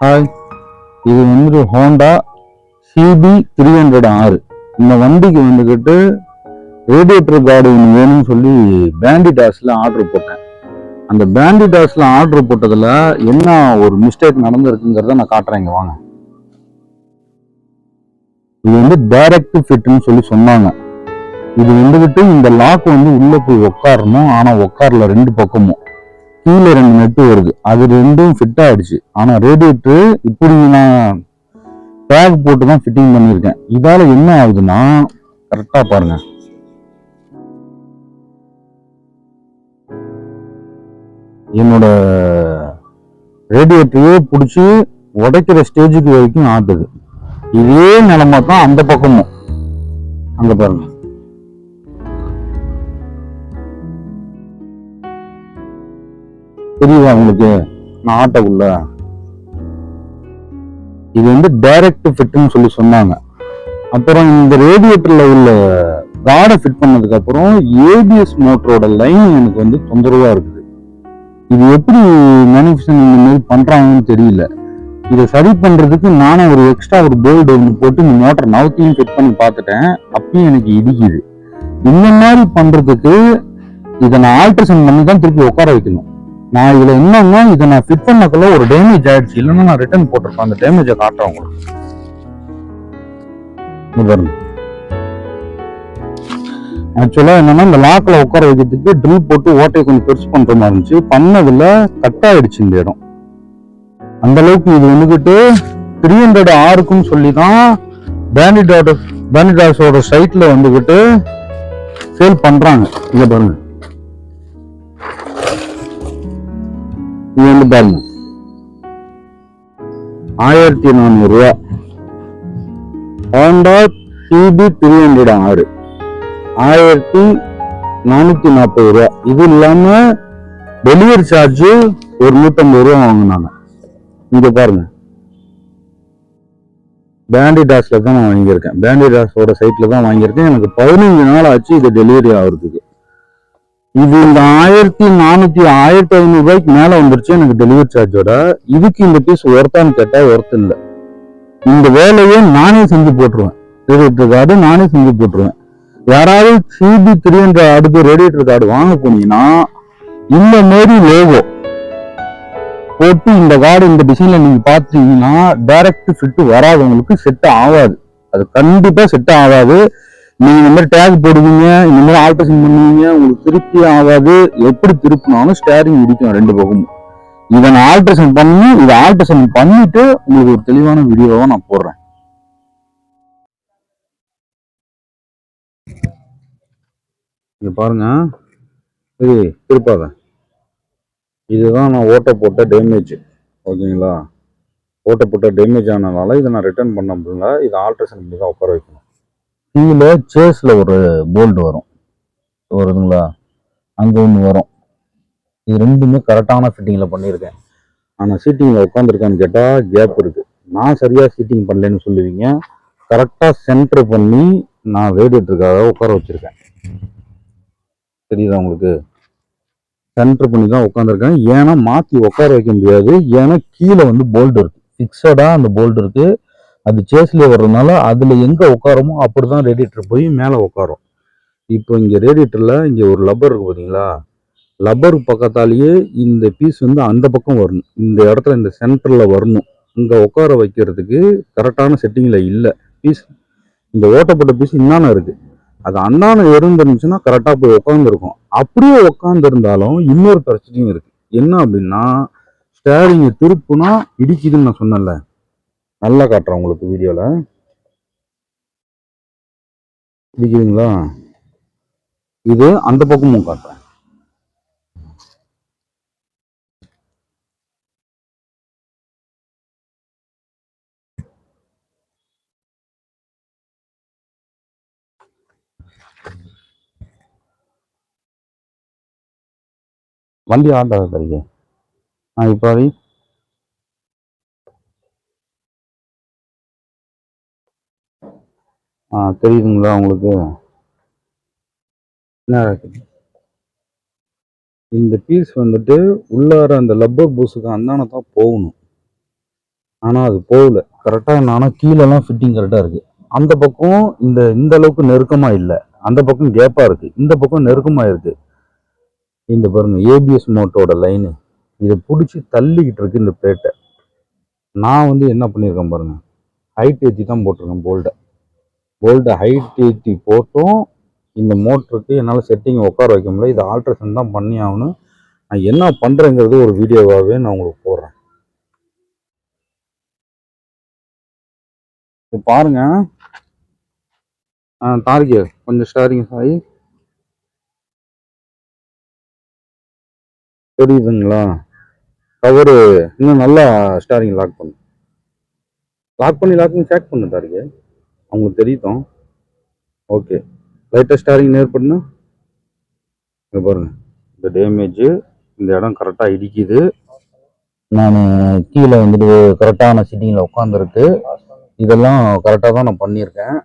Hi, இது வந்துட்டு Honda CP 300R. இந்த வண்டிக்கு வந்துக்கிட்டு ரேடியேட்டர் கார்டு ஒன்று வேணும்னு சொல்லி பேண்டிடாஸில் ஆர்டர் போட்டேன். அந்த பேண்டிடாஸில் ஆர்டர் போட்டதில் என்ன ஒரு மிஸ்டேக் நடந்திருக்குங்கிறத நான் காட்டுறேங்க வாங்க. இது வந்து டைரக்ட் ஃபிட்னு சொல்லி சொன்னாங்க. இது வந்துக்கிட்டு இந்த லாக் வந்து உள்ளே போய் உட்காரணும், ஆனால் உட்காரல ரெண்டு பக்கமும். கீழே 2 நெட்டு வருது, அது ரெண்டும் ஃபிட் ஆயிடுச்சு. ஆனா ரேடியேட்டர் இப்படி நான் டேக் போட்டு தான் ஃபிட்டிங் பண்ணியிருக்கேன். இதால என்ன ஆகுதுன்னா, கரெக்டா பாருங்க, என்னோட ரேடியேட்டரையே பிடிச்சி உடைக்கிற ஸ்டேஜுக்கு வரைக்கும் ஆட்டுது. இதே நிலைமை தான் அந்த பக்கமும். அங்க பாருங்க, தெரியுதா உங்களுக்கு நான் ஆட்டக்குள்ள? இது வந்து டைரக்ட் ஃபிட்னு சொல்லி சொன்னாங்க. அப்புறம் இந்த ரேடியேட்டர்ல உள்ள கார்டை ஃபிட் பண்ணதுக்கு அப்புறம் ஏபிஎஸ் மோட்டரோட லைன் எனக்கு வந்து தொந்தரவா இருக்குது. இது எப்படி மேனுஃபேக்சரிங் இந்த மாதிரி பண்றாங்கன்னு தெரியல. இதை சரி பண்றதுக்கு நானும் ஒரு எக்ஸ்ட்ரா ஒரு போல்டு ஒன்று போட்டு இந்த மோட்டர் நவுத்தியும் ஃபிட் பண்ணி பார்த்துட்டேன். அப்பயும் எனக்கு இடிக்குது. இந்த மாதிரி பண்றதுக்கு இதை நான் ஆல்ட்ரேஷன் பண்ணி தான் திருப்பி உட்கார வைக்கணும். நான் இதுல என்னன்னா, இதை நான் ஃபிட் பண்ணக்குள்ள ஒரு டேமேஜ் ஆயிடுச்சு, இல்லைன்னா நான் ரிட்டர்ன் போட்டிருப்பேன். அந்த டேமேஜை காட்டுறேன் உங்களுக்கு. ஆக்சுவலா என்னன்னா, இந்த லாக்ல உட்கார வைக்கிறதுக்கு ட்ரில் போட்டு ஓட்டையை கொஞ்சம் பெருசு பண்ற மாதிரி இருந்துச்சு. பண்ணதுல கட் ஆயிடுச்சு இந்த இடம். அந்த அளவுக்கு இது வந்துகிட்டு 300R சொல்லிதான் பேண்டிடாஸோட சைட்ல வந்துகிட்டு சேல் பண்றாங்க. இங்க பாருங்க, இது வந்து பாருங்க 1400 ரூபா. ஹோண்டா சிபி 300R 1440 ரூபா. இது இல்லாம டெலிவரி சார்ஜ் ஒரு 150 ரூபா வாங்கினாங்க. இங்க பாருங்க, பேண்டிடாஸ்ல தான் நான் வாங்கியிருக்கேன். பேண்டிடாஸோட சைட்ல தான் வாங்கியிருக்கேன். எனக்கு 15 நாள் ஆச்சு இது டெலிவரி ஆகுறதுக்கு. இது இந்த 1400 1500 ரூபாய்க்கு மேல வந்துருச்சு எனக்கு டெலிவரி சார்ஜோட. இதுக்கு இந்த பீஸ் ஒர்த்தான்னு கேட்டா ஒர்த் இல்லை. இந்த வேலையை நானே செஞ்சு போட்டுருவேன். ரேடியேட்டர் கார்டு நானே செஞ்சு போட்டுருவேன். யாராவது சிபி 300 அடுத்து ரேடியேட்டர் கார்டு வாங்க போனீங்கன்னா இந்த மாதிரி லோகோ போட்டு இந்த கார்டு இந்த டிசைன்ல நீங்க பாத்தீங்கன்னா டைரக்ட் ஃபிட் வராதவங்களுக்கு செட் ஆகாது. அது கண்டிப்பா செட் ஆகாது. நீங்க இந்த மாதிரி டேக் போடுவீங்க, இந்த மாதிரி ஆல்ட்ரேஷன் பண்ணுவீங்க, உங்களுக்கு திருப்தி ஆகாது. எப்படி திருப்பினாலும் ஸ்டேரிங் இடிக்கும் ரெண்டு பக்கமும். இதை நான் ஆல்ட்ரேஷன் பண்ணி இதை ஆல்ட்ரேஷன் பண்ணிட்டு உங்களுக்கு ஒரு தெளிவான வீடியோவை நான் போடுறேன். இங்க பாருங்க, இது திருப்பாத, இதுதான் நான் ஓட்ட போட்ட டேமேஜ். ஓகேங்களா? ஓட்ட போட்ட டேமேஜ் ஆனதுனால இதை நான் ரிட்டர்ன் பண்ண முடியல. இதை ஆல்ட்ரேஷன் பண்ணி தான் உட்கார வைக்கணும். கீழே சேஸ்ல ஒரு போல்டு வரும், வருதுங்களா? அங்க ஒன்று வரும். இது ரெண்டுமே கரெக்டான ஃபிட்டிங்ல பண்ணியிருக்கேன். ஆனால் சீட்டிங்ல உட்காந்துருக்கான்னு கேட்டா கேப் இருக்கு. நான் சரியா சீட்டிங் பண்ணலன்னு சொல்லுவீங்க. கரெக்டா சென்டர் பண்ணி நான் ரேடியேட்டருக்காக உட்கார வச்சிருக்கேன். தெரியுதா உங்களுக்கு? சென்டர் பண்ணி தான் உட்காந்துருக்கேன். ஏன்னா மாத்தி உட்கார வைக்க முடியாது. ஏன்னா கீழே வந்து போல்டு இருக்கு, ஃபிக்ஸடா அந்த போல்டு இருக்கு. அது சேஸ்ல வர்றதுனால அதுல எங்க உட்காரமோ அப்படிதான் ரேடியேட்டர் போய் மேல உட்காரும். இப்போ இங்க ரேடியேட்டர்ல இங்க ஒரு லப்பர் இருக்கு பாத்தீங்களா? லப்பர் பக்கத்தாலேயே இந்த பீஸ் வந்து அந்த பக்கம் வரணும். இந்த இடத்துல இந்த சென்டர்ல வரணும். இங்க உட்கார வைக்கிறதுக்கு கரெக்டான செட்டிங்ல இல்லை பீஸ். இந்த ஓட்டப்பட்ட பீஸ் இன்னான இருக்கு. அது அண்ணான இருந்துருந்துச்சுன்னா கரெக்டா போய் உட்காந்துருக்கும். அப்படியே உட்காந்து இருந்தாலும் இன்னொரு பிரச்சனையும் இருக்கு. என்ன அப்படின்னா, ஸ்டேரிங் திருப்புனா இடிக்குதுன்னு நான் சொன்னேன்ல. நல்லா காட்டுறேன் உங்களுக்கு வீடியோல. இடிக்குதுங்களா? இது அந்த பக்கமும் காட்டுறேன். வண்டி ஆட்டாத தரிங்க. இப்போ தெரியுதுங்களா உங்களுக்கு? இந்த பீஸ் வந்துட்டு உள்ளார அந்த லப்பர் பூஸுக்கு அந்தான தான் போகணும். ஆனால் அது போகல கரெக்டாக. நானும் கீழெல்லாம் ஃபிட்டிங் கரெக்டாக இருக்குது. அந்த பக்கம் இந்த அளவுக்கு நெருக்கமாக இல்லை, அந்த பக்கம் கேப்பாக இருக்குது, இந்த பக்கம் நெருக்கமாக இருக்குது. இந்த பாருங்க ஏபிஎஸ் மோட்டோட லைனு இதை பிடிச்சி தள்ளிக்கிட்டு இருக்கு இந்த பிளேட்டை. நான் வந்து என்ன பண்ணியிருக்கேன் பாருங்க, ஹைட் ஏற்றி தான் போட்டிருக்கேன். போல்ட்டை ஹைட் ஏற்றி போட்டும் இந்த மோட்டருக்கு என்னால் செட்டிங் உட்கார வைக்க முடியல. இதை ஆல்ட்ரேஷன் தான் பண்ணி ஆகணும். நான் என்ன பண்ணுறேங்கிறது ஒரு வீடியோவாகவே நான் உங்களுக்கு போடுறேன். இப்போ பாருங்க, தாரிக்கு கொஞ்சம் ஸ்டாரிங் சாரி தெரியுதுங்களா? கவரு இன்னும் நல்லா ஸ்டாரிங் லாக் பண்ணி சேக் பண்ணு தாரிக்கு, அவங்களுக்கு தெரியும். ஓகே, லைட்டாக ஸ்டாரிங் நேர் பண்ணு. இங்கே பாருங்க, இந்த டேமேஜு இந்த இடம் கரெக்டாக இடிக்குது. நான் கீழே வந்துட்டு கரெக்டான சிட்டிங்கில் உட்காந்துருக்கு. இதெல்லாம் கரெக்டாக தான் நான் பண்ணியிருக்கேன்.